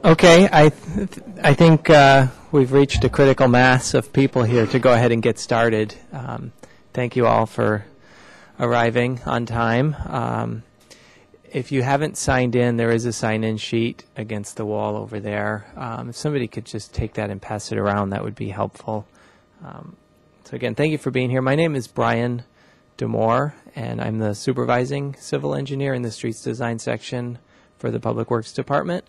Okay, I think we've reached a critical mass of people here to go ahead and get started. Thank you all for arriving on time. If you haven't signed in, there is a sign-in sheet against the wall over there. If somebody could just take that and pass it around, that would be helpful. So again, thank you for being here. My name is Brian Demore, and I'm the supervising civil engineer in the streets design section for the Public Works Department.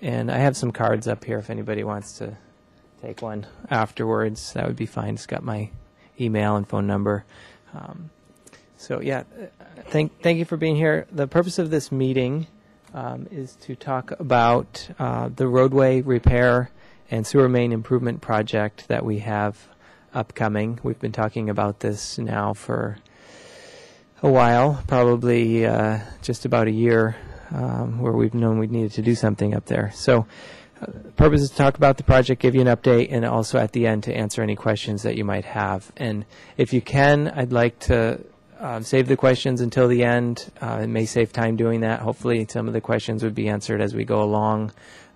And I have some cards up here if anybody wants to take one afterwards. That would be fine. It's got my email and phone number. So yeah, thank you for being here. The purpose of this meeting is to talk about the roadway repair and sewer main improvement project that we have upcoming. We've been talking about this now for a while, probably just about a year, where we've known we needed to do something up there. So the purpose is to talk about the project, give you an update, and also at the end to answer any questions that you might have. And if you can, I'd like to save the questions until the end. It may save time doing that. Hopefully some of the questions would be answered as we go along.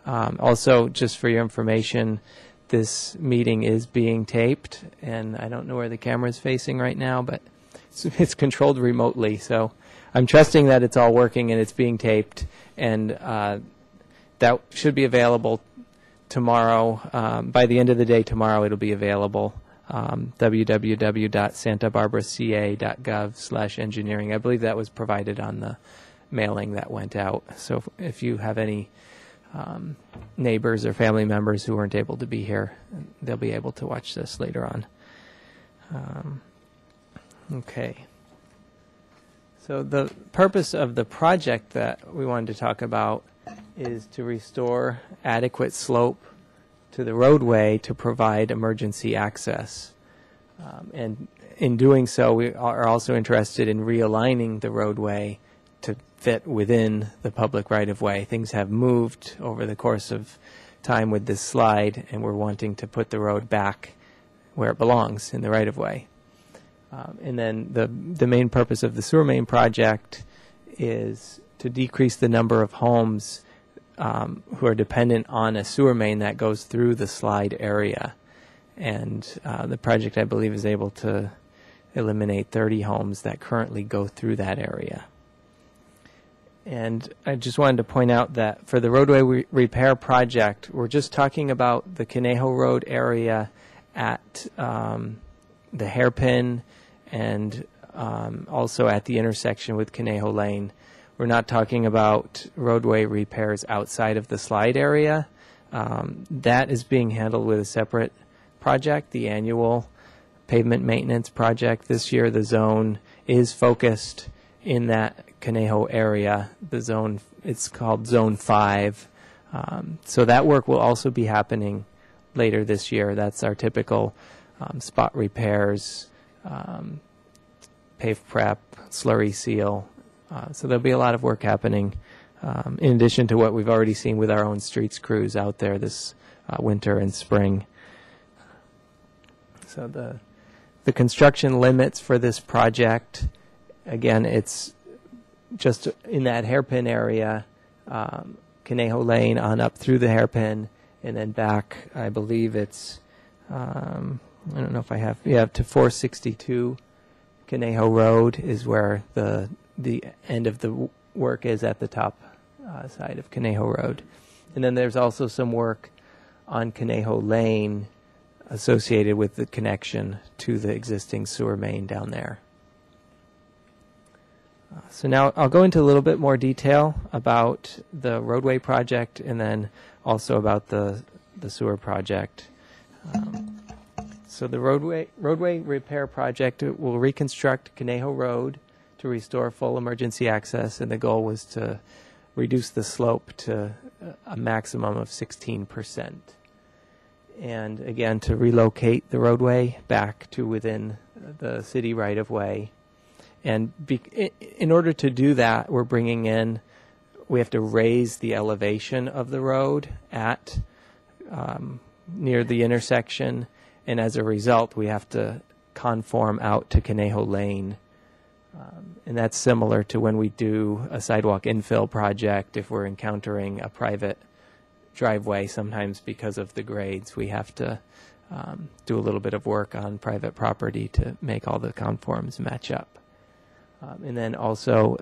Also, just for your information, this meeting is being taped, and I don't know where the camera is facing right now, but it's controlled remotely. So I'm trusting that it's all working and it's being taped, and that should be available tomorrow. By the end of the day tomorrow, it'll be available. www.santabarbaraca.gov/engineering. I believe that was provided on the mailing that went out. So if you have any neighbors or family members who weren't able to be here, they'll be able to watch this later on. Okay. So the purpose of the project that we wanted to talk about is to restore adequate slope to the roadway to provide emergency access. And in doing so, we are also interested in realigning the roadway to fit within the public right-of-way. Things have moved over the course of time with this slide, and we're wanting to put the road back where it belongs, in the right-of-way. And then the main purpose of the sewer main project is to decrease the number of homes who are dependent on a sewer main that goes through the slide area. And the project, I believe, is able to eliminate 30 homes that currently go through that area. And I just wanted to point out that for the roadway repair project, we're just talking about the Conejo Road area at the hairpin and also at the intersection with Conejo Lane. We're not talking about roadway repairs outside of the slide area. That is being handled with a separate project, the annual pavement maintenance project. This year the zone is focused in that Conejo area. The zone, it's called Zone 5. So that work will also be happening later this year. That's our typical spot repairs, pave prep, slurry seal. So there'll be a lot of work happening in addition to what we've already seen with our own streets crews out there this winter and spring. So the construction limits for this project, again, it's just in that hairpin area, Conejo Lane on up through the hairpin, and then back, I believe it's, I don't know if I have, yeah, to 462 Conejo Road is where the end of the work is, at the top side of Conejo Road. And then there's also some work on Conejo Lane associated with the connection to the existing sewer main down there. So now I'll go into a little bit more detail about the roadway project and then also about the sewer project. So the roadway repair project will reconstruct Conejo Road to restore full emergency access, and the goal was to reduce the slope to a maximum of 16%. And again, to relocate the roadway back to within the city right-of-way. And in order to do that, we have to raise the elevation of the road at near the intersection, and as a result, we have to conform out to Conejo Lane. And that's similar to when we do a sidewalk infill project. If we're encountering a private driveway. Sometimes because of the grades, we have to do a little bit of work on private property to make all the conforms match up. And then also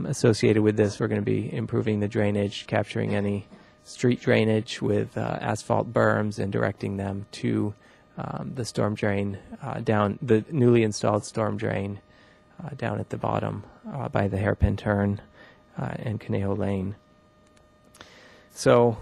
associated with this, we're going to be improving the drainage, capturing any street drainage with asphalt berms and directing them to the storm drain down, the newly installed storm drain down at the bottom by the hairpin turn and Conejo Lane. So,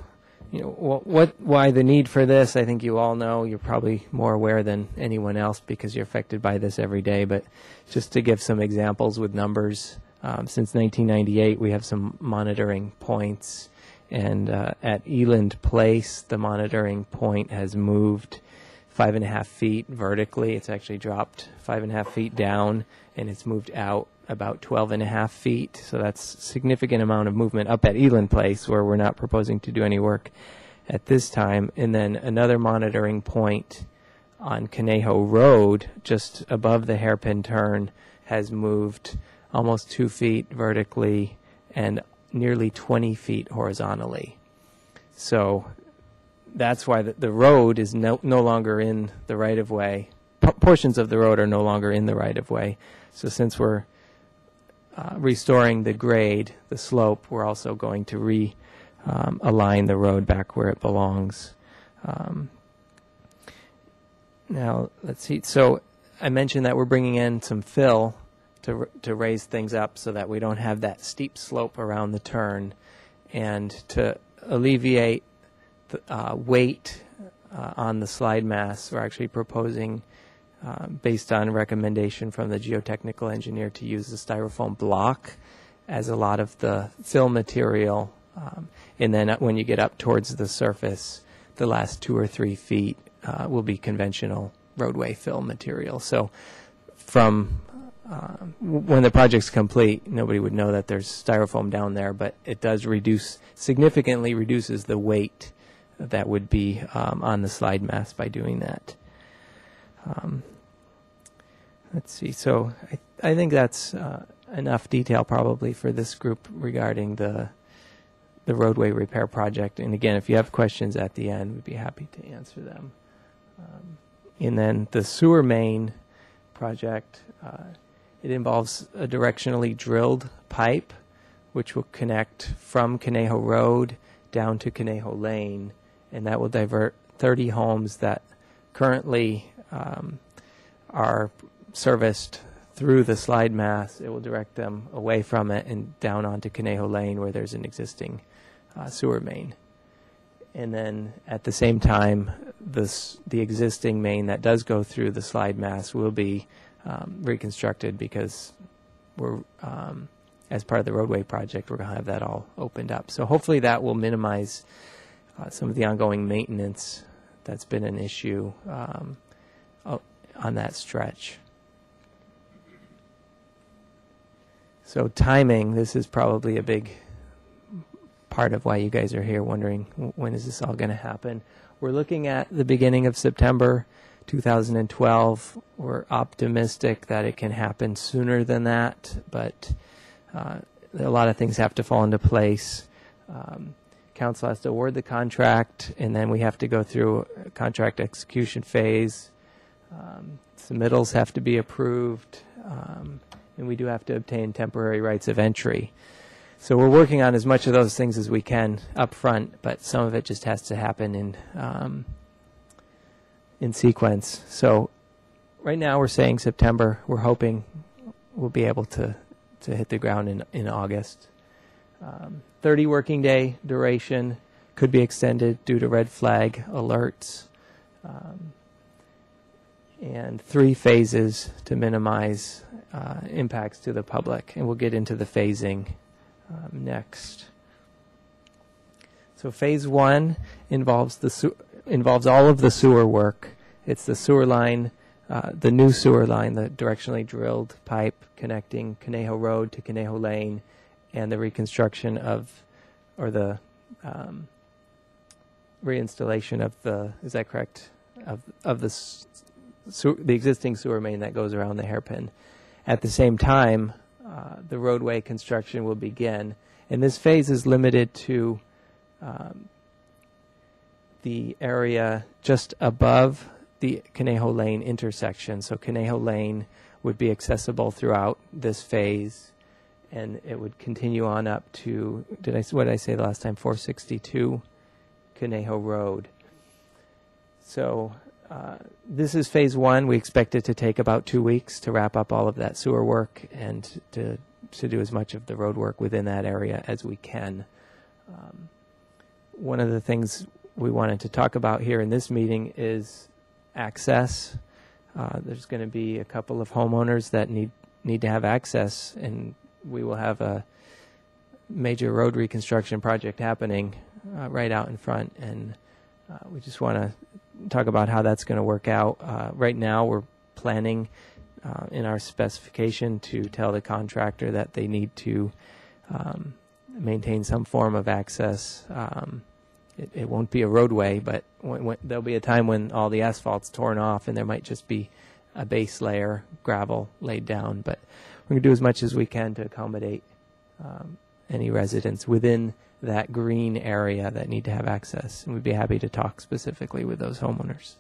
you know, why the need for this? I think you all know. You're probably more aware than anyone else because you're affected by this every day. But just to give some examples with numbers, since 1998, we have some monitoring points. And at Eland Place, the monitoring point has moved 5.5 feet vertically. It's actually dropped 5.5 feet down, and it's moved out about 12.5 feet. So that's a significant amount of movement up at Eland Place, where we're not proposing to do any work at this time. And then another monitoring point on Conejo Road, just above the hairpin turn, has moved almost 2 feet vertically and nearly 20 feet horizontally. So that's why the road is no longer in the right-of-way. Portions of the road are no longer in the right-of-way. So since we're restoring the grade, the slope, we're also going to realign the road back where it belongs. Now, let's see. So I mentioned that we're bringing in some fill to raise things up so that we don't have that steep slope around the turn. And to alleviate the weight on the slide mass, we're actually proposing, based on recommendation from the geotechnical engineer, to use the styrofoam block as a lot of the fill material. And then when you get up towards the surface, the last 2 or 3 feet will be conventional roadway fill material. So from when the project's complete, nobody would know that there's styrofoam down there, but it does significantly reduces the weight that would be on the slide mass by doing that. Let's see. So I think that's enough detail probably for this group regarding the roadway repair project. And again, if you have questions at the end, we'd be happy to answer them. And then the sewer main project, it involves a directionally drilled pipe, which will connect from Conejo Road down to Conejo Lane, and that will divert 30 homes that currently are serviced through the slide mass. It will direct them away from it and down onto Conejo Lane, where there's an existing sewer main. And then at the same time, the existing main that does go through the slide mass will be reconstructed, because we're as part of the roadway project, we're going to have that all opened up. So hopefully that will minimize some of the ongoing maintenance that's been an issue on that stretch. So timing, this is probably a big part of why you guys are here, wondering when is this all going to happen. We're looking at the beginning of September 2012. We're optimistic that it can happen sooner than that, but a lot of things have to fall into place. Council has to award the contract, and then we have to go through a contract execution phase. Submittals have to be approved, and we do have to obtain temporary rights of entry. So we're working on as much of those things as we can up front, but some of it just has to happen in sequence. So right now we're saying September. We're hoping we'll be able to hit the ground in August. 30 working day duration, could be extended due to red flag alerts, and 3 phases to minimize impacts to the public. And we'll get into the phasing next. So phase 1 involves all of the sewer work. It's the sewer line, the new sewer line, the directionally drilled pipe connecting Conejo Road to Conejo Lane, and the reconstruction or the reinstallation of the, is that correct, of the existing sewer main that goes around the hairpin. At the same time, the roadway construction will begin, and this phase is limited to the area just above the Conejo Lane intersection. So Conejo Lane would be accessible throughout this phase, and it would continue on up to, what did I say last time, 462 Conejo Road. So this is phase one. We expect it to take about 2 weeks to wrap up all of that sewer work and to do as much of the road work within that area as we can. One of the things we wanted to talk about here in this meeting is access. There's going to be a couple of homeowners that need to have access, and we will have a major road reconstruction project happening right out in front, and we just want to talk about how that's going to work out. Right now we're planning in our specification to tell the contractor that they need to maintain some form of access. It won't be a roadway, but there'll be a time when all the asphalt's torn off and there might just be a base layer, gravel laid down. But we're going to do as much as we can to accommodate any residents within that green area that need to have access. And we'd be happy to talk specifically with those homeowners.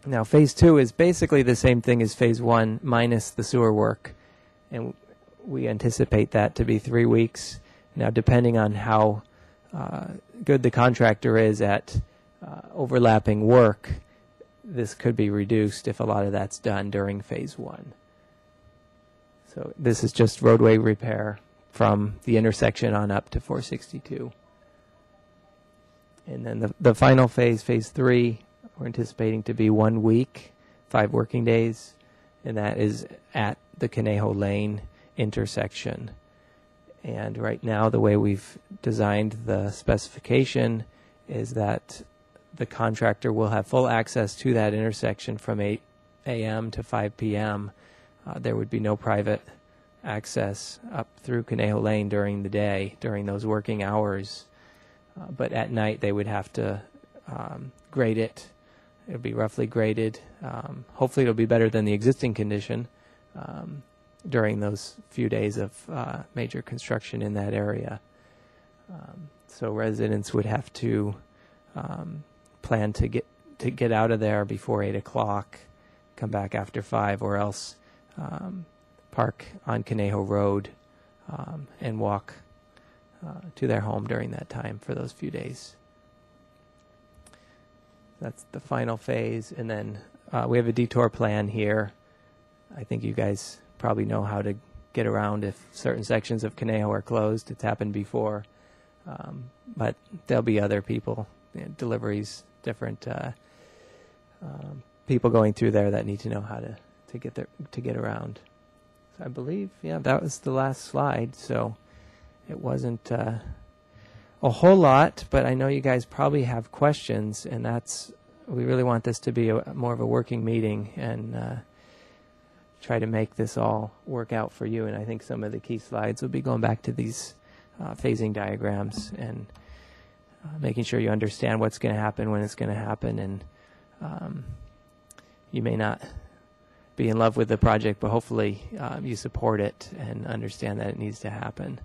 Now, phase two is basically the same thing as phase one minus the sewer work. And we anticipate that to be 3 weeks. Now, depending on how good the contractor is at overlapping work, this could be reduced if a lot of that's done during phase one. So this is just roadway repair from the intersection on up to 462. And then the final phase, phase three, we're anticipating to be 1 week, 5 working days, and that is at the Conejo Lane intersection. And right now, the way we've designed the specification is that the contractor will have full access to that intersection from 8 a.m. to 5 p.m. There would be no private access up through Conejo Lane during the day, during those working hours. But at night, they would have to grade it. It would be roughly graded. Hopefully, it'll be better than the existing condition during those few days of major construction in that area. So residents would have to plan to get out of there before 8 o'clock, come back after 5, or else park on Conejo Road and walk to their home during that time for those few days. That's the final phase. And then we have a detour plan here. I think you guys probably know how to get around if certain sections of Canal are closed. It's happened before. But there'll be other people, deliveries, different people going through there that need to know how to get around. So I believe, that was the last slide. So it wasn't a whole lot, but I know you guys probably have questions, and we really want this to be more of a working meeting and try to make this all work out for you. And I think some of the key slides will be going back to these phasing diagrams and making sure you understand what's going to happen when it's going to happen. And you may not be in love with the project, but hopefully you support it and understand that it needs to happen.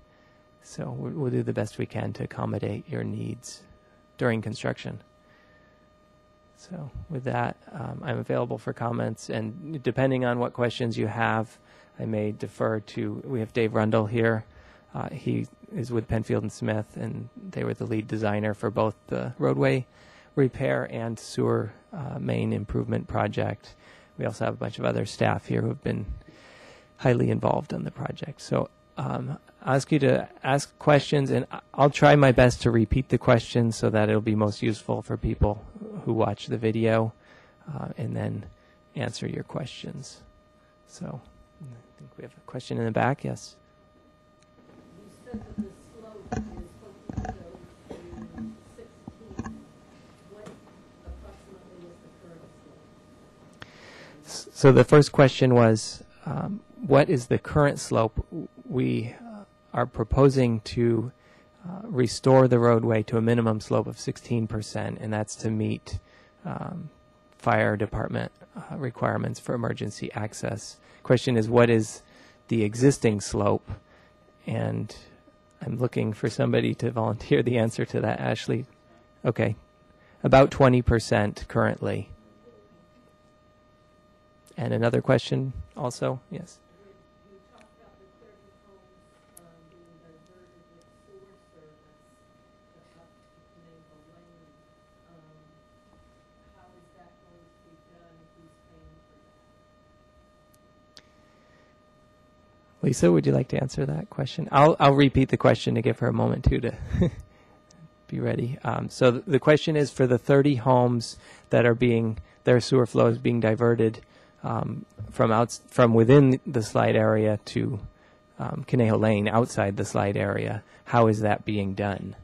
So we'll do the best we can to accommodate your needs during construction. So with that, I'm available for comments, and depending on what questions you have, I may defer to, we have Dave Rundle here. He is with Penfield and Smith, and they were the lead designer for both the roadway repair and sewer main improvement project. We also have a bunch of other staff here who have been highly involved in the project. So I'll ask you to ask questions, and I'll try my best to repeat the questions so that it'll be most useful for people who watch the video, and then answer your questions. So I think we have a question in the back. Yes? You said that the slope is supposed to go to 16. What approximately is the current slope? So the first question was, what is the current slope? We are proposing to restore the roadway to a minimum slope of 16%, and that's to meet fire department requirements for emergency access. Question is, what is the existing slope? And I'm looking for somebody to volunteer the answer to that. Ashley? Okay. About 20% currently. And another question also? Yes. You talked about the 30 homes being diverted with sewer service up to Conejo Lane. How is that going to be done? Who's paying for that? Lisa, would you like to answer that question? I'll repeat the question to give her a moment too to be ready. So the question is for the 30 homes that are their sewer flow is being diverted from within the slide area to Conejo Lane outside the slide area. How is that being done?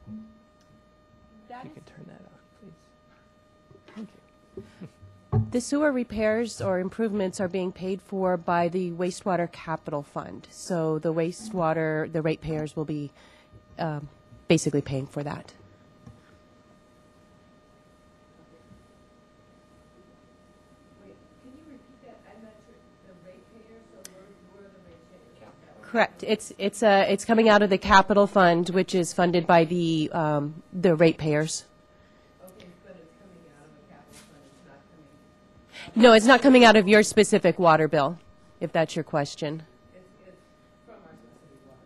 You can turn that on, please. Thank you. The sewer repairs or improvements are being paid for by the Wastewater Capital Fund. So the ratepayers will be basically paying for that. Wait, can you repeat that? I'm not sure. The ratepayers, so where are the ratepayers? Correct. It's coming out of the capital fund, which is funded by the ratepayers. Okay, but it's coming out of a capital fund. It's not coming. No, it's not coming out of your specific water bill, if that's your question. It's from our specific water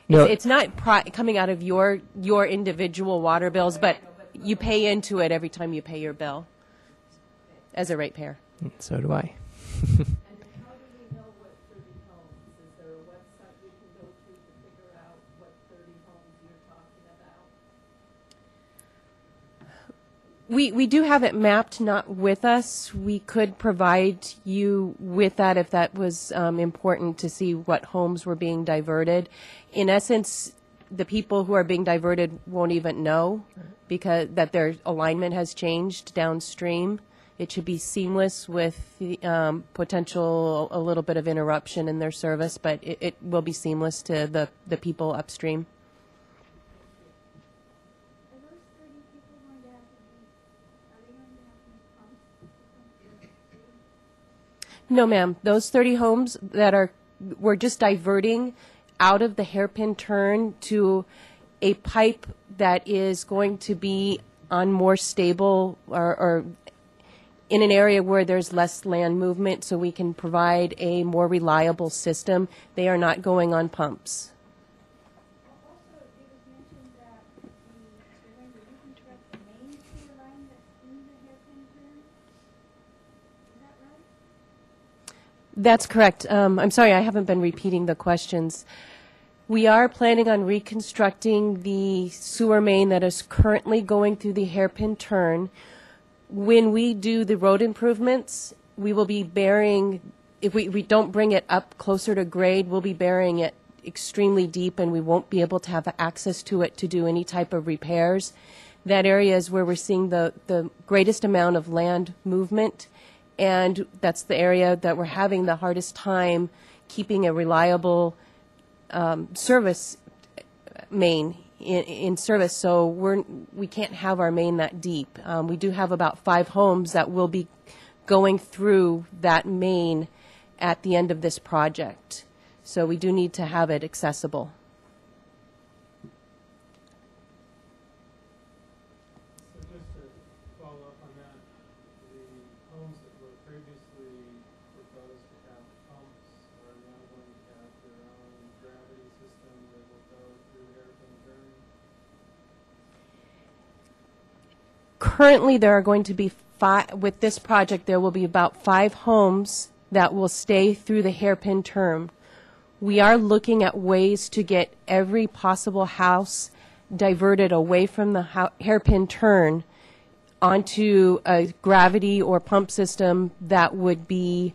bill. No, It's not coming out of your individual water bills, but you pay into it every time you pay your bill as a ratepayer. so do I. And how do we know what 30 homes? Is there a website we can go to figure out what 30 homes you're talking about? We do have it mapped, not with us. We could provide you with that if that was important to see what homes were being diverted. In essence, the people who are being diverted won't even know because that their alignment has changed downstream. It should be seamless with the potential a little bit of interruption in their service, but it will be seamless to the people upstream. Are those 30 people going to have to be, are they going to have to be pumped? No, ma'am. Those 30 homes that we're just diverting out of the hairpin turn to a pipe that is going to be on more stable or in an area where there's less land movement so we can provide a more reliable system. They are not going on pumps. Also, it was mentioned that they're going to reconstruct the main sewer line that's in the hairpin turn. Is that right? That's correct. I'm sorry, I haven't been repeating the questions. We are planning on reconstructing the sewer main that is currently going through the hairpin turn. When we do the road improvements, we will be burying, if we don't bring it up closer to grade, we'll be burying it extremely deep and we won't be able to have access to it to do any type of repairs. That area is where we're seeing the greatest amount of land movement, and that's the area that we're having the hardest time keeping a reliable service main in service, so we can't have our main that deep. We do have about 5 homes that will be going through that main at the end of this project, so we do need to have it accessible. So just to follow up on that, the homes that were previously proposed to have pumps are now going to have their own gravity system that will go through hairpin turn. Currently, there are going to be 5, with this project, there will be about 5 homes that will stay through the hairpin turn. We are looking at ways to get every possible house diverted away from the hairpin turn onto a gravity or pump system that would be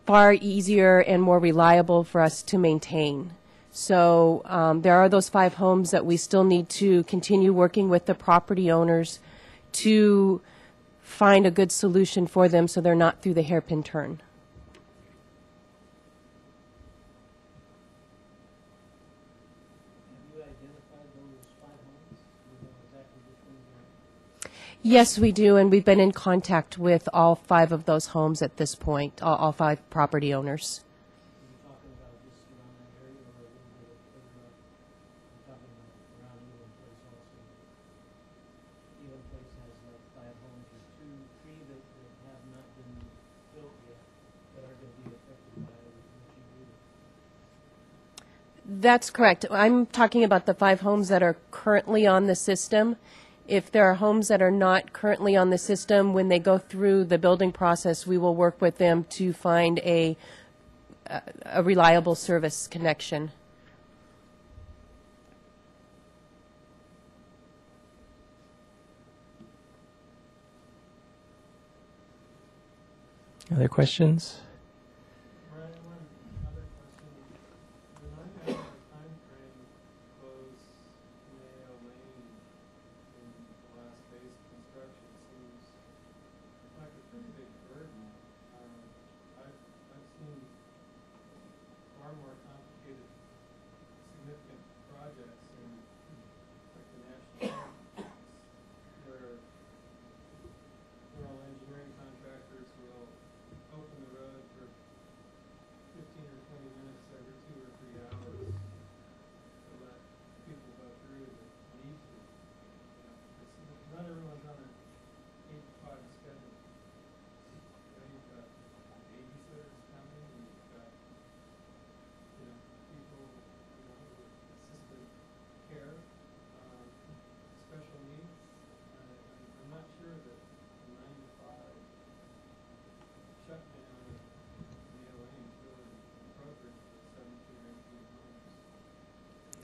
far easier and more reliable for us to maintain. So there are those 5 homes that we still need to continue working with the property owners to find a good solution for them so they're not through the hairpin turn. Have you identified those 5 homes? Do you know exactly which ones they are? Yes, we do, and we've been in contact with all 5 of those homes at this point, all 5 property owners. Are you talking about just around that That's correct. I'm talking about the 5 homes that are currently on the system. If there are homes that are not currently on the system, when they go through the building process, we will work with them to find a reliable service connection. Other questions? Brian, one other question. The 9-hour time frame closed Canal Lane in the last phase of construction seems like a pretty big burden. I've seen far more complicated, significant projects in like the national parks where engineering contractors will open the road for 15 or 20 minutes every 2 or 3 hours to let people go through that need to. Not everyone's on an 8 to 5 schedule. You've got babysitters coming, you've got people with assisted care, special needs. I'm not sure that 9 to 5 shutdown of the lane is really appropriate for 17 or 18 homes.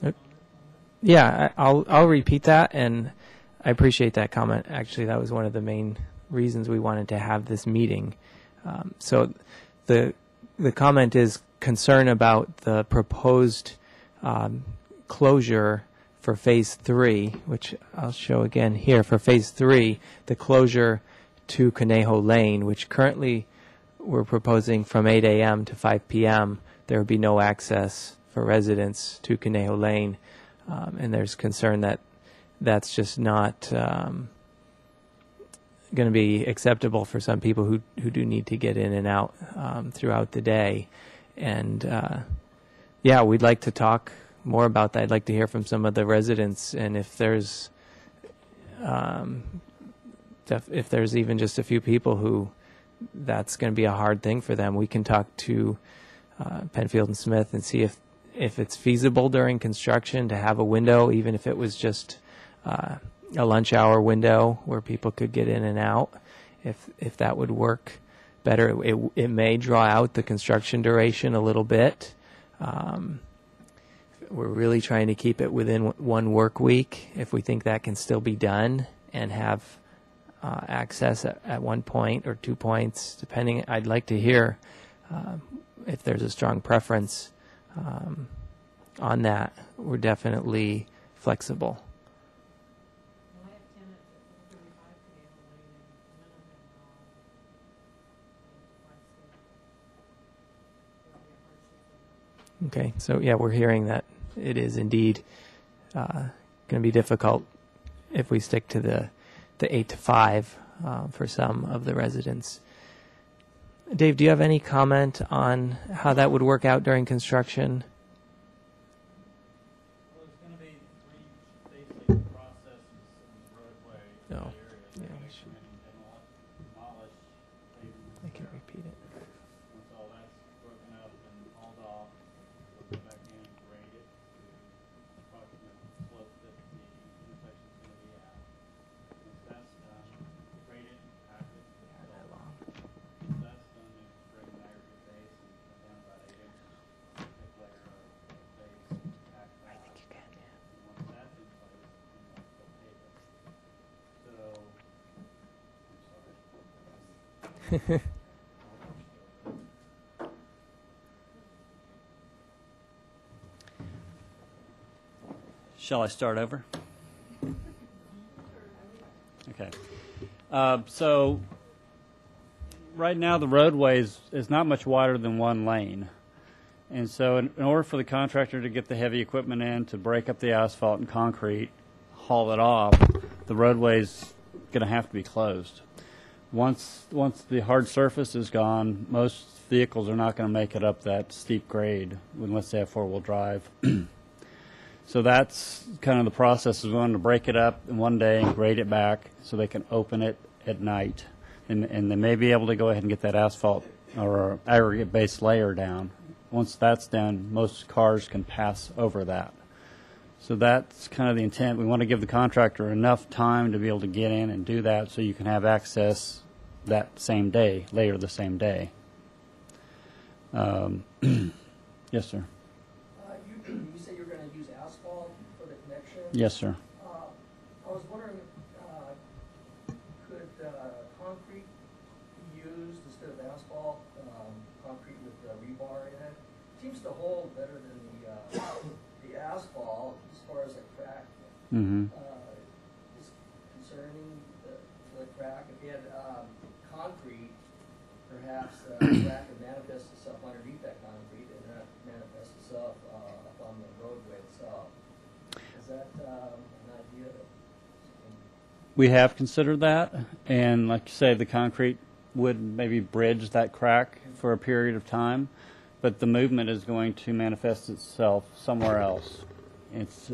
Comment on that? Yeah, I'll repeat that, and I appreciate that comment. Actually, that was one of the main reasons we wanted to have this meeting. So the comment is concern about the proposed closure for Phase 3, which I'll show again here. For Phase 3, the closure to Conejo Lane, which currently we're proposing from 8 a.m. to 5 p.m. There would be no access for residents to Conejo Lane, and there's concern that that's just not going to be acceptable for some people who do need to get in and out throughout the day. And yeah, we'd like to talk more about that. I'd like to hear from some of the residents, and if there's even just a few people who that's going to be a hard thing for them, we can talk to Penfield and Smith and see if it's feasible during construction to have a window, even if it was just a lunch hour window where people could get in and out. If that would work better, it may draw out the construction duration a little bit. We're really trying to keep it within one work week. If we think that can still be done and have access at one point or 2 points, depending, I'd like to hear if there's a strong preference on that. We're definitely flexible. Well, I have tenants at 435 Canal Lane, and none of them are all 8 to 5 schedule. It'll be a hardship for them. Okay, so yeah, we're hearing that it is indeed going to be difficult if we stick to the 8 to 5 for some of the residents. Dave, do you have any comment on how that would work out during construction? Well, there's going to be 3 basic processes in the roadway Oh, area. yeah, They're we going to should- come in and demolish pavement I can there. repeat it. Once all that's broken up and hauled off, we'll go back in and grade it to approximate slope that the intersection's going to be at. Once that's done, grade it, pack it, That fill it. long. Once that's done, we bring an aggregate base and put down about 8 inches, thick layer of base, pack that. I think you can, yeah. And once that's in place, then they'll pave it. So, I'm sorry. Shall I start over? Okay. So, right now the roadway is not much wider than 1 lane. And so in order for the contractor to get the heavy equipment in to break up the asphalt and concrete, haul it off, the roadway's going to have to be closed. Once the hard surface is gone, most vehicles are not going to make it up that steep grade unless they have 4-wheel drive. So that's kind of the process, is we want to break it up in one day and grade it back so they can open it at night. And they may be able to go ahead and get that asphalt or aggregate base layer down once that's done, most cars can pass over that. So that's kind of the intent. We want to give the contractor enough time to be able to get in and do that so you can have access that same day, later the same day. Yes, sir. You say you're going to use asphalt for the connection? Yes, sir. I was wondering, could concrete be used instead of asphalt? Concrete with rebar in it seems to hold better than the asphalt as far as a crack. Is concerning the crack. If you had concrete, perhaps crack would manifest itself underneath that concrete and not manifest itself up on the roadway itself. Is that an idea? We have considered that, and like you say, the concrete would maybe bridge that crack for a period of time, but the movement is going to manifest itself somewhere else.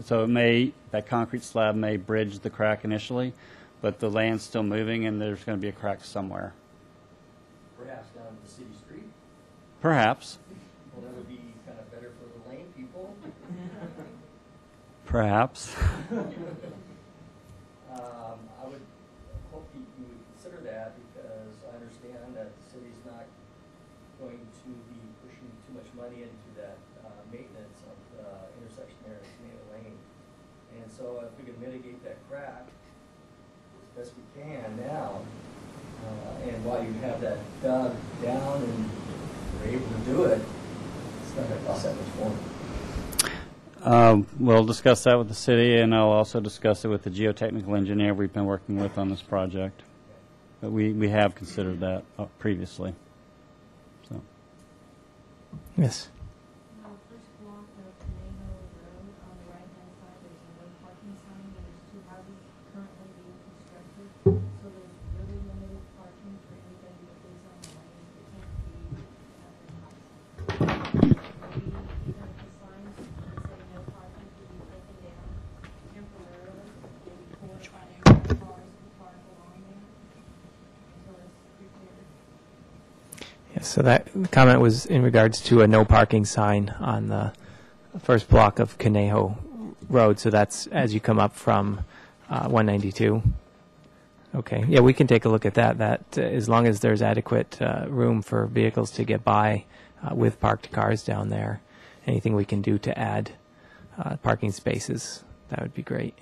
So that concrete slab may bridge the crack initially, but the land's still moving and there's going to be a crack somewhere. Perhaps down the city street? Perhaps. Well, that would be kind of better for the lane people. Perhaps. I would hope you would consider that, because I understand that the city's not going to be pushing too much money into that maintenance of the intersection there at Canal Lane. And so if we can mitigate that crack as best we can now, and while you have that dug down and you're able to do it, it's not going to cost that much more. We'll discuss that with the city, and I'll also discuss it with the geotechnical engineer we've been working with on this project. But we have considered that previously. So. Yes. On the first block of Conejo Road, on the right-hand side, there's a no parking sign, and there's two houses currently being constructed. So there's really limited parking for anybody that lives on the lane. It can't be at their house. Maybe even if the signs that say no parking could be taken down temporarily, maybe 4 or 5 cars can park along there until it's repaired. Yes, so that comment was in regards to a no parking sign on the first block of Conejo Road. So that's as you come up from 192. Okay, yeah, we can take a look at that. That as long as there's adequate room for vehicles to get by with parked cars down there, anything we can do to add parking spaces, that would be great.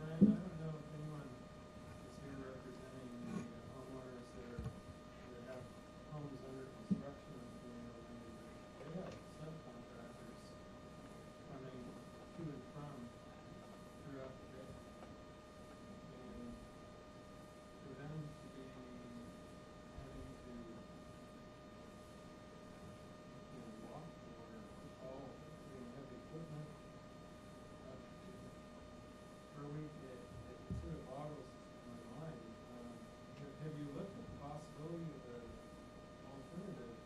Ryan, I don't know if anyone is here representing the homeowners that have homes under construction on Canal Lane. They have subcontractors coming to and from throughout the day. And for them to be having to walk or haul heavy equipment up per week, it sort of boggles my mind. Have you looked at the possibility of an alternative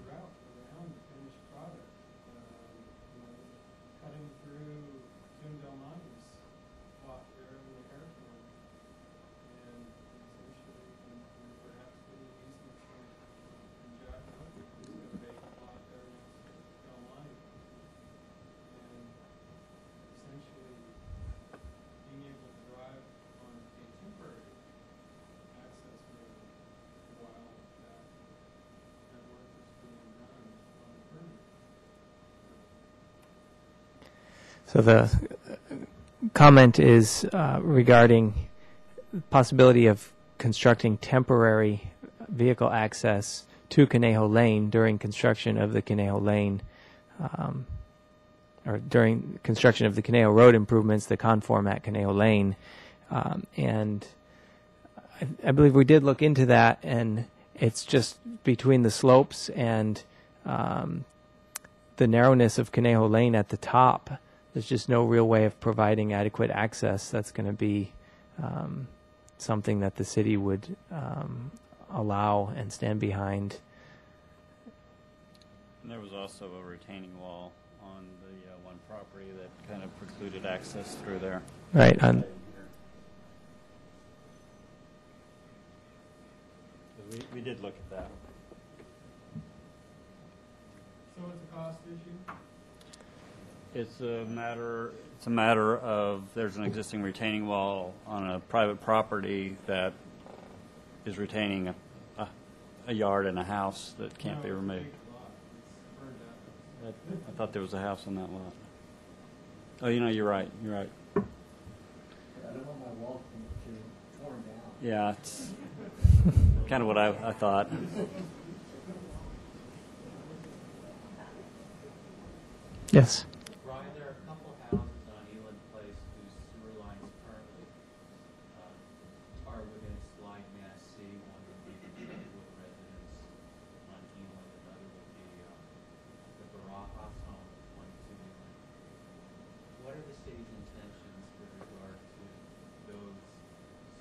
route around the finished product? Cutting through Jim Del Monte's lot there in the airport, and essentially and perhaps getting easement from Jack Murphy, who's got a vacant lot there next to Del Monte, and essentially being able to drive on a temporary access road while that work is being done on the permit. So the comment is regarding the possibility of constructing temporary vehicle access to Conejo Lane during construction of the Conejo Lane, or during construction of the Caneo Road improvements, the conform at Conejo Lane. And I believe we did look into that, and it's just between the slopes and the narrowness of Conejo Lane at the top. There's just no real way of providing adequate access. That's going to be something that the city would allow and stand behind. And there was also a retaining wall on the one property that kind of precluded access through there. Right. we did look at that. So it's a cost issue? It's a matter of there's an existing retaining wall on a private property that is retaining a yard and a house that can't be No, it's a removed. big lot. It's burned out. I thought there was a house on that lot. Oh, you're right. You're right. I don't want my wall to torn down. Yeah, it's kind of what I thought. Yes. Brian, there are a couple houses on Eland Place whose sewer lines currently are within slide mass C. One would be the Wood residence on Eland, another would be the Barajas House, 22 Eland. What are the city's intentions with regard to those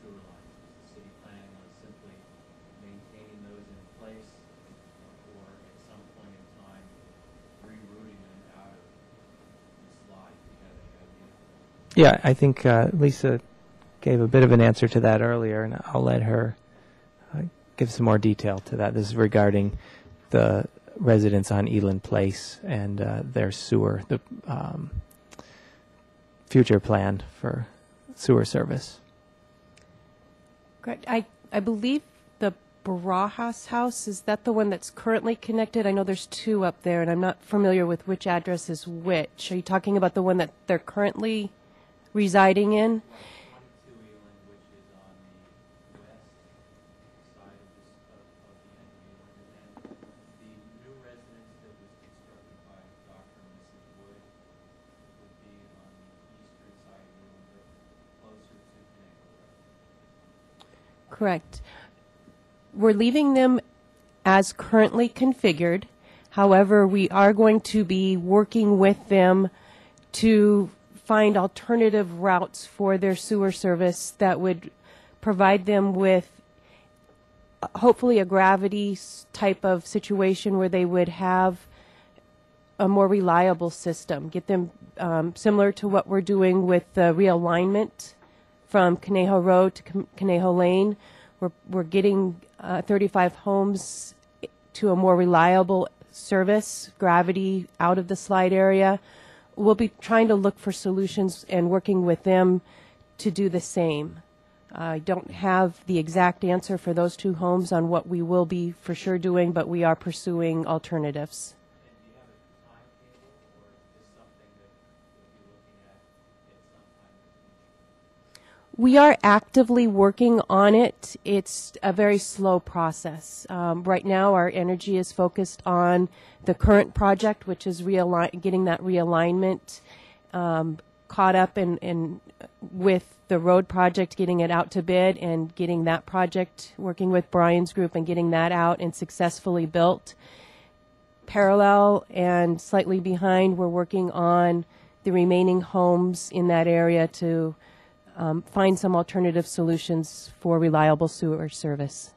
sewer lines? Is the city planning on simply maintaining those in place, or at some point in time rerouting them out of the slide? Do you have any idea? Yeah, I think Lisa gave a bit of an answer to that earlier, and I'll let her give some more detail to that. This is regarding the residents on Eland Place and their sewer, the future plan for sewer service. Correct. I believe the Barajas House, is that the one that's currently connected? I know there's two up there, and I'm not familiar with which address is which. Are you talking about the one that they're currently residing in? 22 Eland, which is on the west side of the end of Eland, and then the new residence that was constructed by Dr. and Mrs. Wood would be on the eastern side of Eland, or closer to Conejo Road. Correct. We're leaving them as currently configured. However, we are going to be working with them to find alternative routes for their sewer service that would provide them with hopefully a gravity type of situation where they would have a more reliable system. Get them similar to what we're doing with the realignment from Conejo Road to Conejo Lane. We're getting 35 homes to a more reliable service, gravity out of the slide area. We'll be trying to look for solutions and working with them to do the same. I don't have the exact answer for those two homes on what we will be for sure doing, but we are pursuing alternatives. And do you have a timetable, or is this something that you'll be looking at some time in the future? We are actively working on it. It's a very slow process. Right now, our energy is focused on the current project, which is getting that realignment caught up in with the road project, getting it out to bid, and getting that project, working with Brian's group and getting that out and successfully built. Parallel and slightly behind, we're working on the remaining homes in that area to find some alternative solutions for reliable sewer service.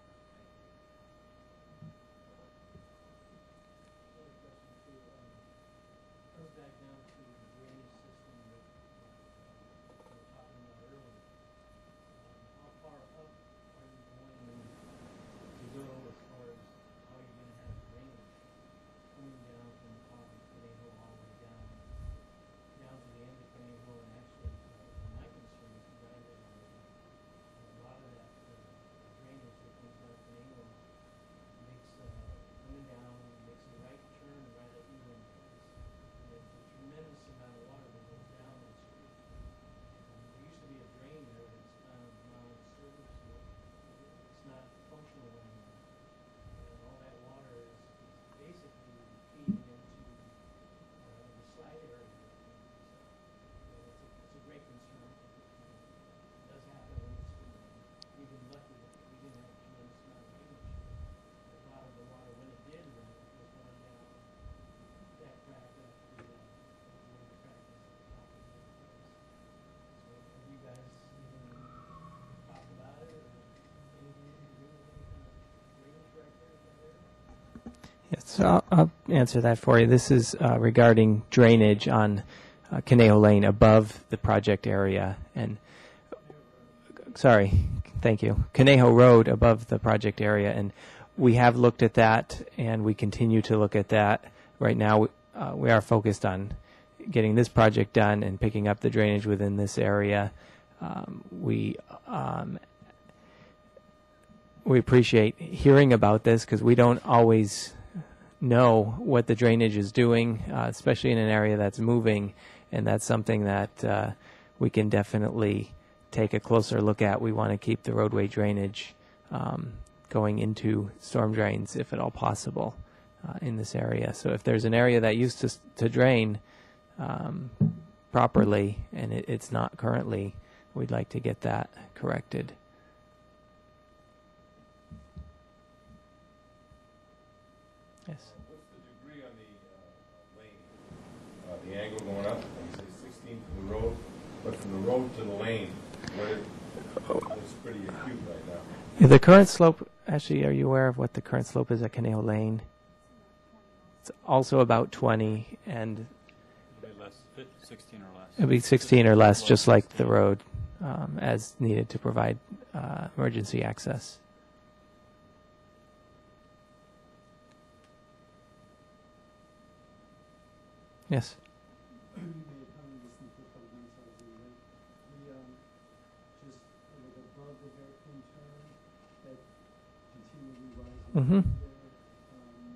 Goes back down to the drainage system that we were talking about earlier. How far up are you going to go as far as how you're going to have drainage coming down from the top of Conejo all the way down to the end of Conejo, and actually, my concern is Brian did already. A lot of that drainage that comes down Conejo makes coming down, makes a right turn right at Eland. There's a tremendous amount of water that goes down that street. There used to be a drain there that's kind of non-service, it's not functional anymore. And all that water is basically feeding into the slide area. So it's a great concern. It does happen when it's, we've been lucky that we didn't have a tremendous amount of drainage. A lot of the water, when it did run, was going down that crack up the crack is at the top of the place. So have you guys even talked about it, or anything you can do with any kind of drainage right there in that area? Yes, so I'll answer that for you. This is regarding drainage on Conejo Lane above the project area. And sorry, Thank you. Conejo Road above the project area, and we have looked at that, and we continue to look at that. Right now, we are focused on getting this project done and picking up the drainage within this area. We appreciate hearing about this because we don't always know what the drainage is doing, especially in an area that's moving, and that's something that we can definitely take a closer look at. We want to keep the roadway drainage going into storm drains, if at all possible, in this area. So if there's an area that used to drain properly and it's not currently, we'd like to get that corrected. Yes. What's the degree on the lane? The angle going up, you say 16 from the road, but from the road to the lane, it's pretty acute right now. The current slope, actually, are you aware of what the current slope is at Caneo Lane? It's also about 20, and Less, 16 or less. it'll be 16 or less, just like the road, as needed to provide emergency access. Yes. You made a comment just in quick comments I was reading. Just like above the hairpin turn that continually rises Mm-hmm. there.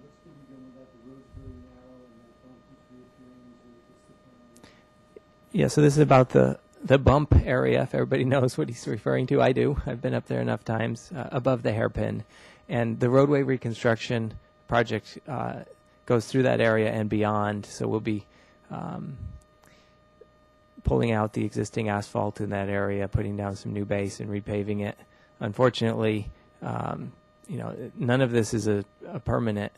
What's going to be going with that? The road's very narrow and that bump is reappearing. What's the plan? Yeah, so this is about the bump area, if everybody knows what he's referring to. I do. I've been up there enough times, above the hairpin. And the roadway reconstruction project goes through that area and beyond, so we'll be pulling out the existing asphalt in that area, putting down some new base and repaving it. Unfortunately, none of this is a permanent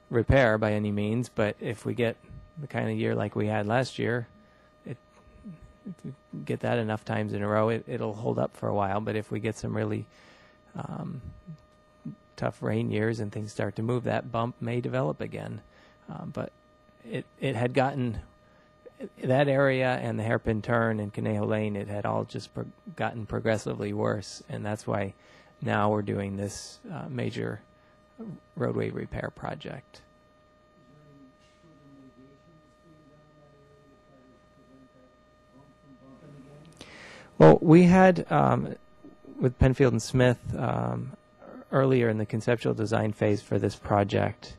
repair by any means, but if we get the kind of year like we had last year, if we get that enough times in a row, it'll hold up for a while. But if we get some really tough rain years and things start to move, that bump may develop again. But it had gotten, that area and the hairpin turn and Conejo Lane, it had all just gotten progressively worse, and that's why now we're doing this major roadway repair project. Well, we had, with Penfield and Smith, earlier in the conceptual design phase for this project,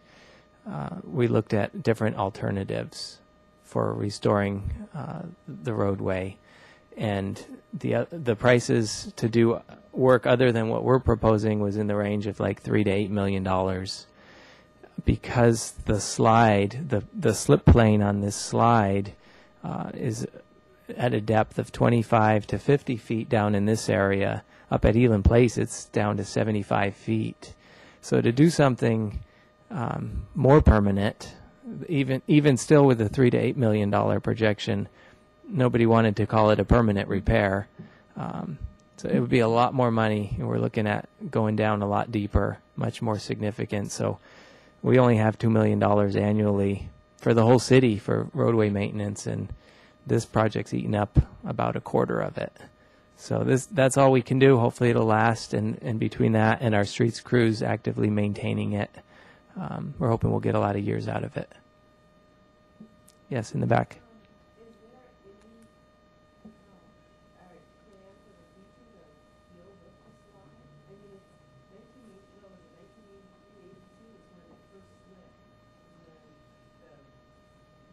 we looked at different alternatives for restoring the roadway, and the prices to do work other than what we're proposing was in the range of like $3 to $8 million, because the slide, the slip plane on this slide is at a depth of 25 to 50 feet down in this area. Up at Eland Place, it's down to 75 feet. So to do something more permanent, even still with a $3 to $8 million projection, nobody wanted to call it a permanent repair. So it would be a lot more money, and we're looking at going down a lot deeper, much more significant. So we only have $2 million annually for the whole city for roadway maintenance, and this project's eaten up about a quarter of it. So that's all we can do. Hopefully it'll last, and between that and our streets crews actively maintaining it, we're hoping we'll get a lot of years out of it. Yes, in the back. Is there any plan for the future to deal with this line? I mean, it's 1982 is when it first split, and then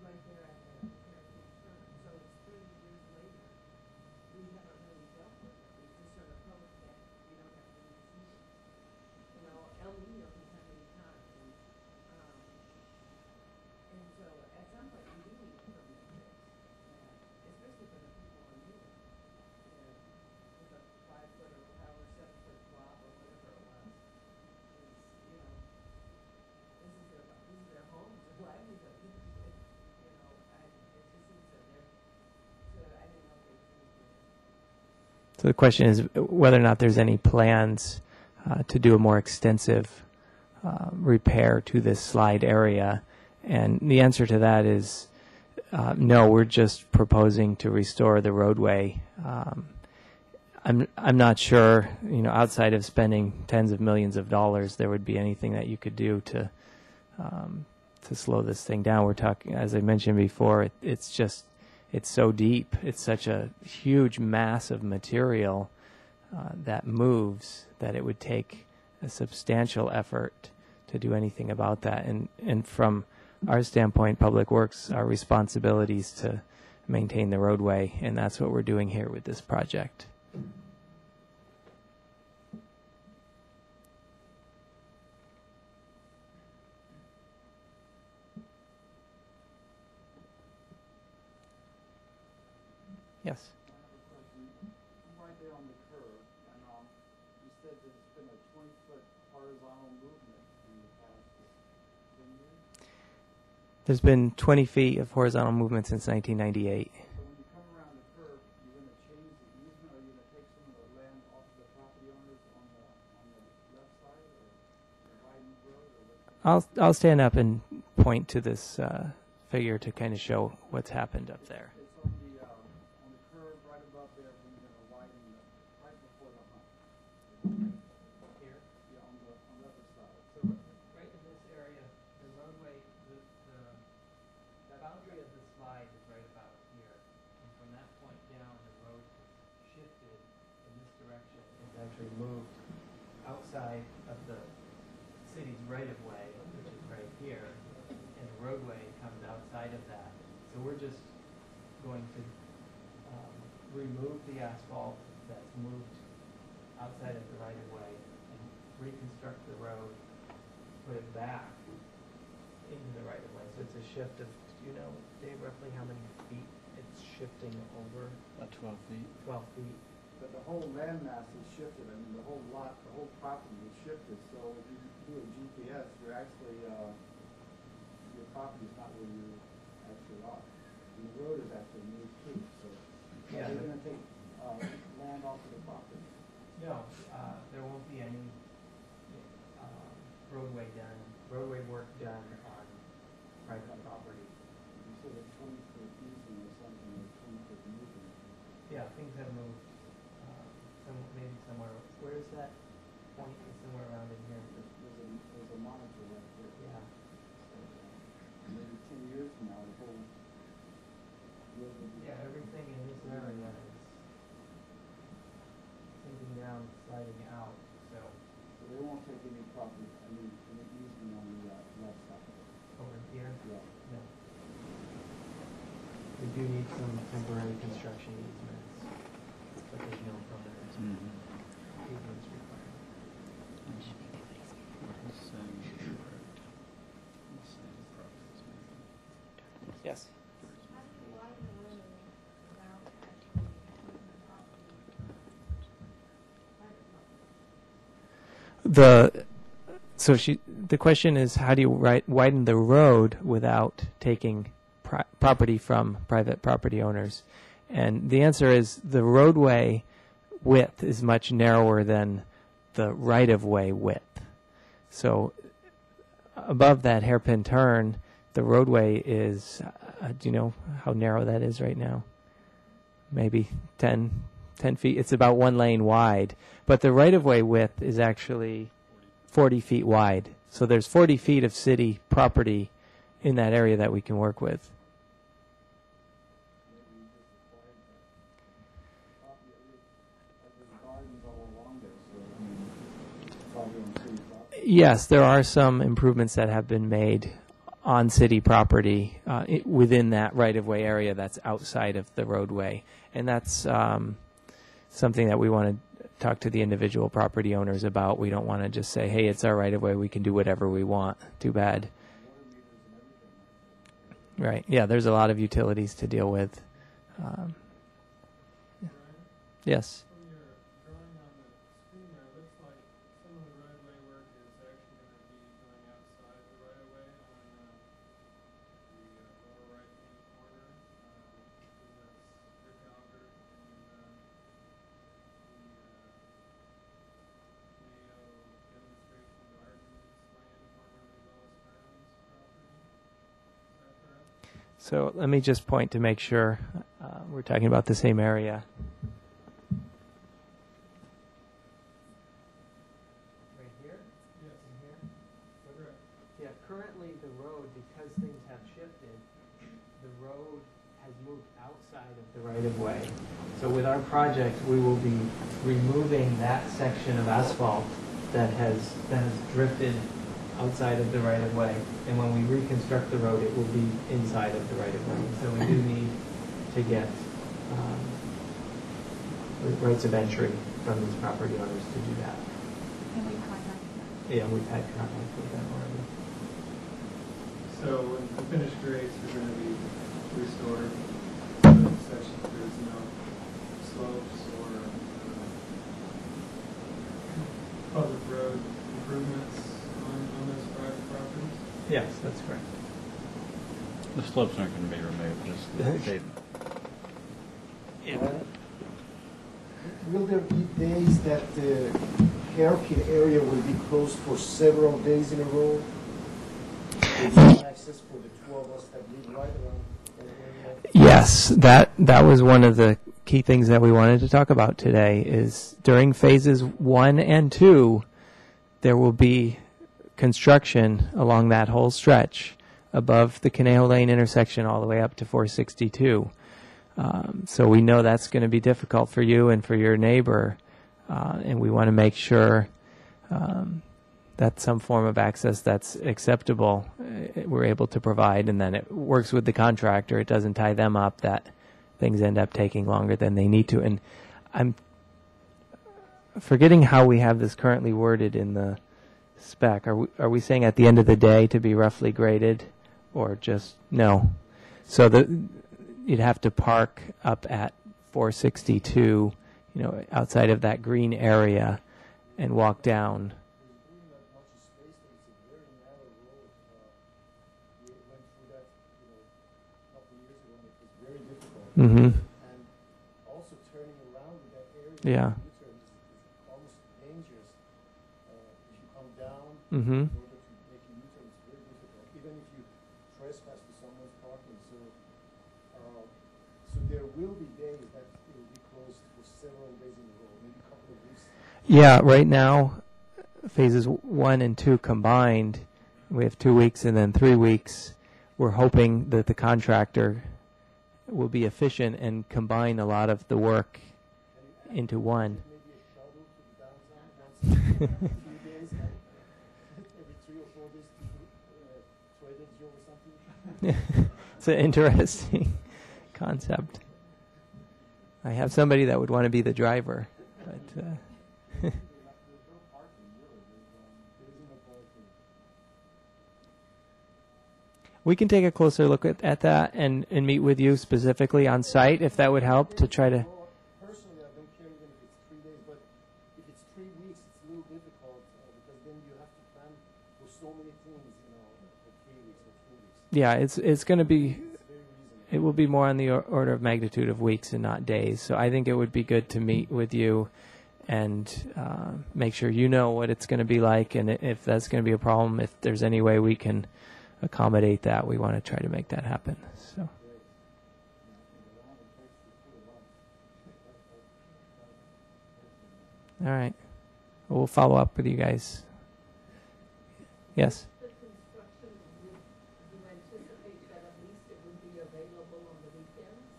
right there at the American turn. So it's 30 years later. We haven't really dealt with it. We just sort of hope that we don't have to see it. El Nino can come any time. And so at some point we do need a permanent fix, especially for the people on Nino. With a 5-foot or however 7-foot drop or whatever it was. This is their home, their livelihood. It just seems that they're, so I didn't know if they were doing it. So the question is whether or not there's any plans to do a more extensive repair to this slide area. And the answer to that is no, we're just proposing to restore the roadway. I'm not sure, outside of spending tens of millions of dollars, there would be anything that you could do to slow this thing down. We're talking, as I mentioned before, it's so deep. It's such a huge mass of material that moves that it would take a substantial effort to do anything about that. And from our standpoint, Public Works, our responsibility is to maintain the roadway, and that's what we're doing here with this project. Yes. I have a question. I'm right there on the curve, and you said that it's been a 20-foot horizontal movement in the past 10 years? There's been 20 feet of horizontal movement since 1998. So when you come around the curve, you're going to change the easement, or you're going to take some of the land off of the property owners on the left side, or widen the road, or what's I'll stand up and point to this figure to kind of show what's happened up there. It's on the curve right above there when you're going to widen right before the hump. Here? Yeah, on the other side. So right in this area, the roadway, the boundary of the slide is right about here. And from that point down, the road shifted in this direction. It's actually moved outside of the city's right-of-way, which is right here, and the roadway comes outside of that. So we're just going to remove the asphalt that's moved outside of the right-of-way and reconstruct the road, put it back into the right-of-way. So it's a shift of, do you know, Dave, roughly how many feet it's shifting over? About 12 feet. 12 feet. But the whole land mass is shifted. I mean, the whole lot, the whole property is shifted. So if you do a GPS, you're actually, your property is not where you actually are. And the road is actually moved too. So Yeah. you're going to take land off of the property. No, there won't be any roadway work done on private property. You said a 20-foot easement or something, or 20-foot movement. Yeah, things have moved. Maybe somewhere. Where is that point? It's somewhere around in here. There's a monitor right there. Yeah. Maybe 10 years from now, the whole road will be. Yeah, everything in this area is sinking down, sliding out. So So they won't take any property, any easement on the left side. over here, Yeah. no. We do need some temporary construction easements, but there's no permanent easements required. Yes. How do you widen the road without actually taking the property, private property? The question is, how do you widen the road without taking property from private property owners? And the answer is the roadway width is much narrower than the right-of-way width. So above that hairpin turn, the roadway is, do you know how narrow that is right now? Maybe 10 feet. It's about 1 lane wide. But the right-of-way width is actually 40 feet wide. So there's 40 feet of city property in that area that we can work with. Yes, there are some improvements that have been made on city property within that right-of-way area that's outside of the roadway. And that's something that we want to talk to the individual property owners about. We don't want to just say, hey, it's our right-of-way, we can do whatever we want. Too bad. Right. Yeah, there's a lot of utilities to deal with. Yes. From your drawing on the screen there, it looks like some of the right-of-way work is actually going to be going outside the right-of-way on the lower right-hand corner. That's Rick Albert and the Caneo Demonstration Gardens land, formerly Willis Brown's property. Is that correct? So let me just point to make sure we're talking about the same area. Yeah, currently the road, because things have shifted, the road has moved outside of the right-of-way. So with our project, we will be removing that section of asphalt that has drifted outside of the right-of-way. And when we reconstruct the road, it will be inside of the right-of-way. So we do need to get rights of entry from these property owners to do that. Can we contact them? Yeah, we've had contact with them already. So when the finished grades are going to be restored, so such that there's no slopes or public road improvements on those private properties? Yes, that's correct. The slopes aren't going to be removed, just the pavement. Will there be days that the hairpin area will be closed for several days in a row? There's no access for the two of us that live right around that area? Yes, that was one of the key things that we wanted to talk about today is during phases 1 and 2, there will be construction along that whole stretch above the Conejo Lane intersection all the way up to 462. So we know that's going to be difficult for you and for your neighbor, and we want to make sure that some form of access that's acceptable we're able to provide, and then it works with the contractor. It doesn't tie them up that things end up taking longer than they need to. And I'm forgetting how we have this currently worded in the spec. Are we saying at the end of the day to be roughly graded, or just no? So you'd have to park up at 462, outside of that green area, and walk down. There's really not much space there. It's a very narrow road. We went through that, a couple of years ago, and it was very difficult. Mm-hmm. And also turning around in that area, Yeah. U-turn is almost dangerous. If you come down, Mm-hmm. in order to make a U-turn, it's very difficult. Even if you trespass to someone's parking, so there will be days that it will be closed for several days in a row, maybe a couple of weeks. Yeah, right now, phases 1 and 2 combined, we have 2 weeks and then 3 weeks. We're hoping that the contractor will be efficient and combine a lot of the work into one. Maybe a shuttle to the downtown once a few days, every 3 or 4 days to Trader Joe or something. It's an interesting concept. I have somebody that would want to be the driver, but we can take a closer look at that and meet with you specifically on site if that would help to try to. Well, personally, I don't care even if it's 3 days, but if it's 3 weeks, it's a little difficult because then you have to plan for so many things, for 3 weeks or 2 weeks. Yeah, it's going to be. It's very reasonable. It will be more on the order of magnitude of weeks and not days. So I think it would be good to meet with you and make sure you know what it's going to be like, and if that's going to be a problem, if there's any way we can accommodate that, we want to try to make that happen. So. All right. We'll follow up with you guys. Yes? The construction, you anticipate that at least it would be available on the weekends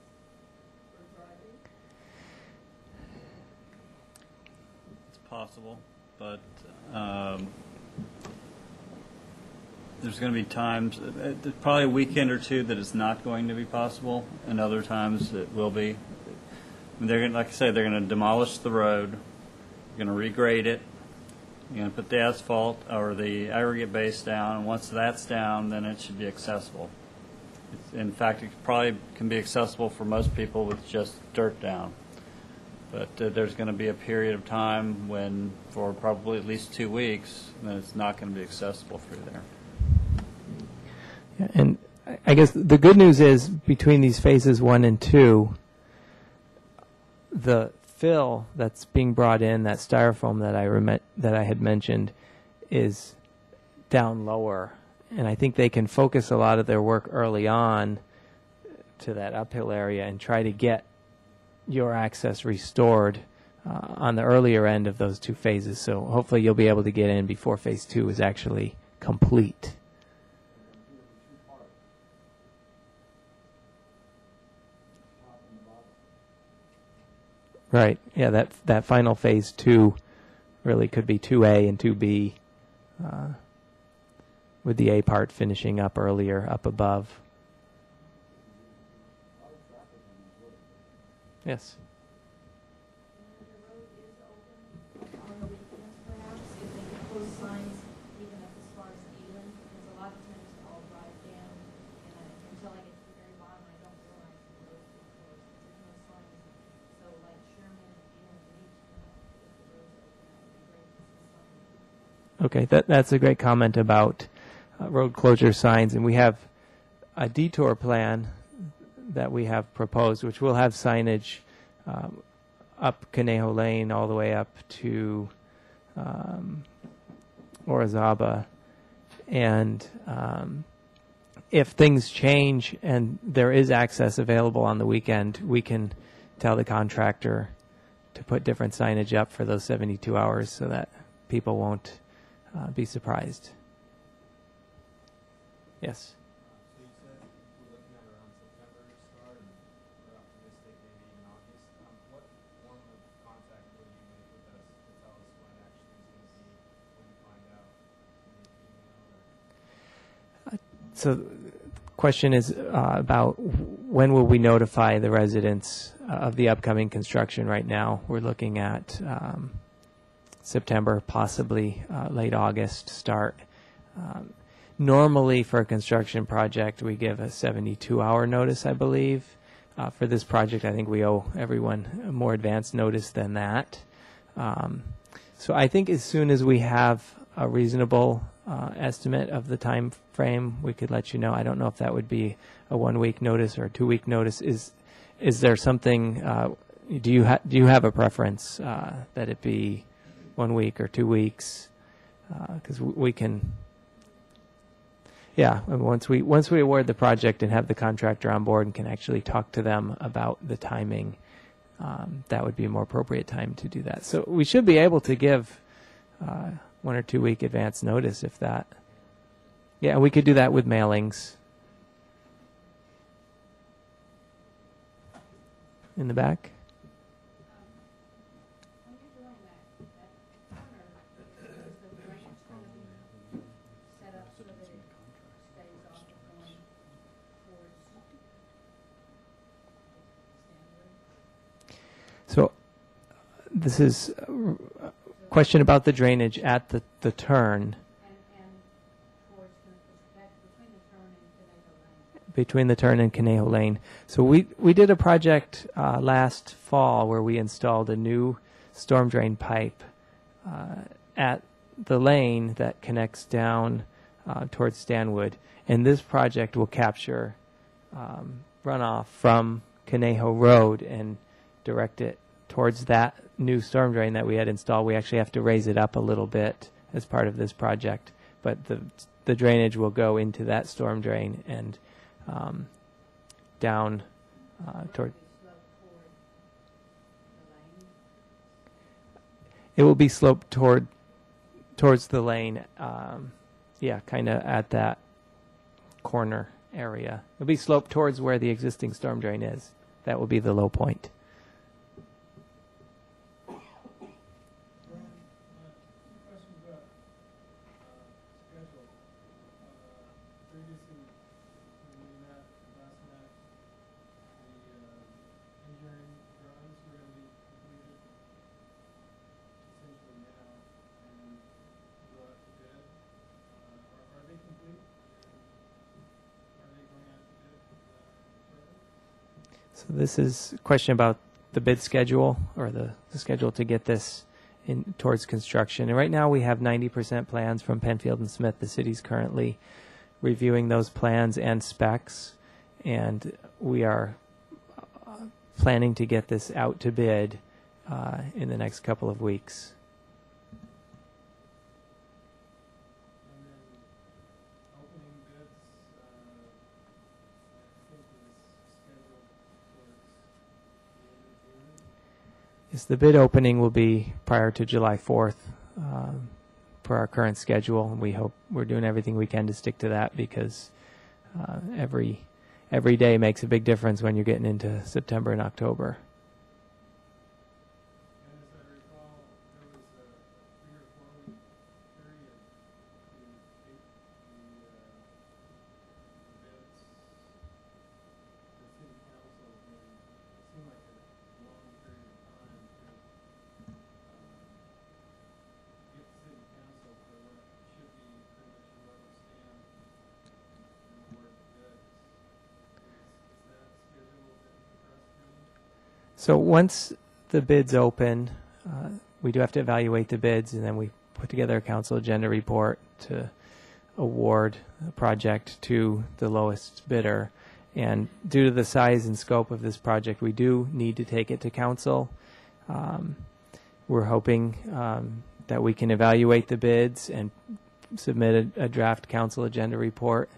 for driving? It's possible, but there's going to be times, there's probably a weekend or two that it's not going to be possible, and other times it will be. I mean, they're going, like I say, they're going to demolish the road, they're going to regrade it, you're going to put the asphalt or the aggregate base down, and once that's down, then it should be accessible. In fact, it probably can be accessible for most people with just dirt down. But there's going to be a period of time when, for probably at least 2 weeks, then it's not going to be accessible through there. Yeah, and I guess the good news is between these phases 1 and 2, the fill that's being brought in, that styrofoam that I had mentioned, is down lower, and I think they can focus a lot of their work early on to that uphill area and try to get your access restored on the earlier end of those 2 phases. So hopefully you'll be able to get in before phase 2 is actually complete. Right. Yeah, that final phase 2 really could be 2A and 2B, with the A part finishing up earlier, up above. Yes. And the road is open on the weekends perhaps, if they could post signs even up as far as Eland, because a lot of times I'll drive down and until I get to the very bottom, I don't realize the road's been closed. There's no signs. So like Sherman and Eland need to know if the road's open. That would be great to see signs. Okay, that's a great comment about road closure signs, and we have a detour plan that we have proposed, which will have signage up Conejo Lane all the way up to Orizaba. And if things change and there is access available on the weekend, we can tell the contractor to put different signage up for those 72 hours so that people won't be surprised. Yes? So you said we're looking at around September to start, and we're optimistic maybe even August. What form of contact will you make with us to tell us when it actually is going to be, when you find out? Maybe email or? So the question is about when will we notify the residents of the upcoming construction. Right now we're looking at September, possibly late August start. Normally for a construction project we give a 72-hour notice, I believe. For this project I think we owe everyone more advance notice than that. So I think as soon as we have a reasonable estimate of the time frame, we could let you know. I don't know if that would be a 1-week notice or a 2-week notice. Is there something, do you have a preference that it be 1 week or 2 weeks? Because we can, yeah, and once we award the project and have the contractor on board and can actually talk to them about the timing, that would be a more appropriate time to do that. So we should be able to give 1 or 2 week advance notice if that. Yeah, and we could do that with mailings. In the back? When you're doing that corner, is the drainage going to be set up so that it stays off of going towards Stanwood? So this is a question about the drainage at the turn. And towards between the turn and Conejo Lane. Between the turn and Conejo Lane. So we did a project last fall where we installed a new storm drain pipe at the lane that connects down towards Stanwood. And this project will capture runoff from Conejo Road and direct it towards that new storm drain that we had installed. We actually have to raise it up a little bit as part of this project, but the drainage will go into that storm drain and down toward. It will be sloped towards the lane. Yeah, kind of at that corner area. It'll be sloped towards where the existing storm drain is. That will be the low point. Question about schedule. Previously, when we met last night, the engineering drawings were going to be completed essentially now and go out to bid. Are they complete? And are they going out to bid shortly? So this is a question about the bid schedule or the schedule to get this in towards construction. And right now we have 90% plans from Penfield and Smith. The city's currently reviewing those plans and specs, and we are planning to get this out to bid in the next couple of weeks. And then opening bids, I think is scheduled towards the end of June. Yes, the bid opening will be prior to July 4th per our current schedule. And we hope we're doing everything we can to stick to that because every day makes a big difference when you're getting into September and October. So once the bids open, we do have to evaluate the bids, and then we put together a council agenda report to award a project to the lowest bidder. And due to the size and scope of this project, we do need to take it to council. We're hoping that we can evaluate the bids and submit a draft council agenda report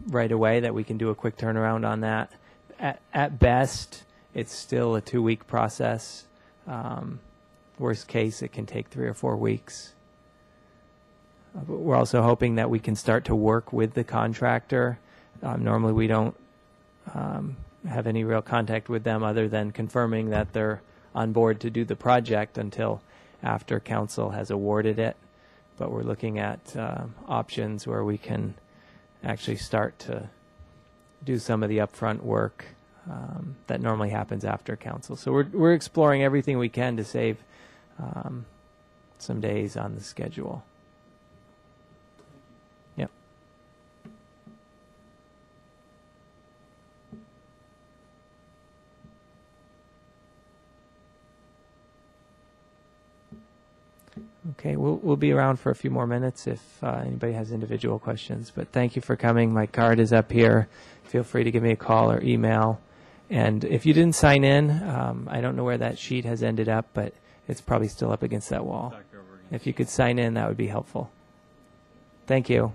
right away, that we can do a quick turnaround on that. At best, it's still a 2-week process. Worst case, it can take 3 or 4 weeks. But we're also hoping that we can start to work with the contractor. Normally, we don't have any real contact with them other than confirming that they're on board to do the project until after council has awarded it. But we're looking at options where we can actually start to do some of the upfront work that normally happens after council. So we're exploring everything we can to save some days on the schedule. Yep. Okay, we'll be around for a few more minutes if anybody has individual questions. But thank you for coming. My card is up here. Feel free to give me a call or email. And if you didn't sign in, I don't know where that sheet has ended up, but it's probably still up against that wall. If you could sign in, that would be helpful. Thank you.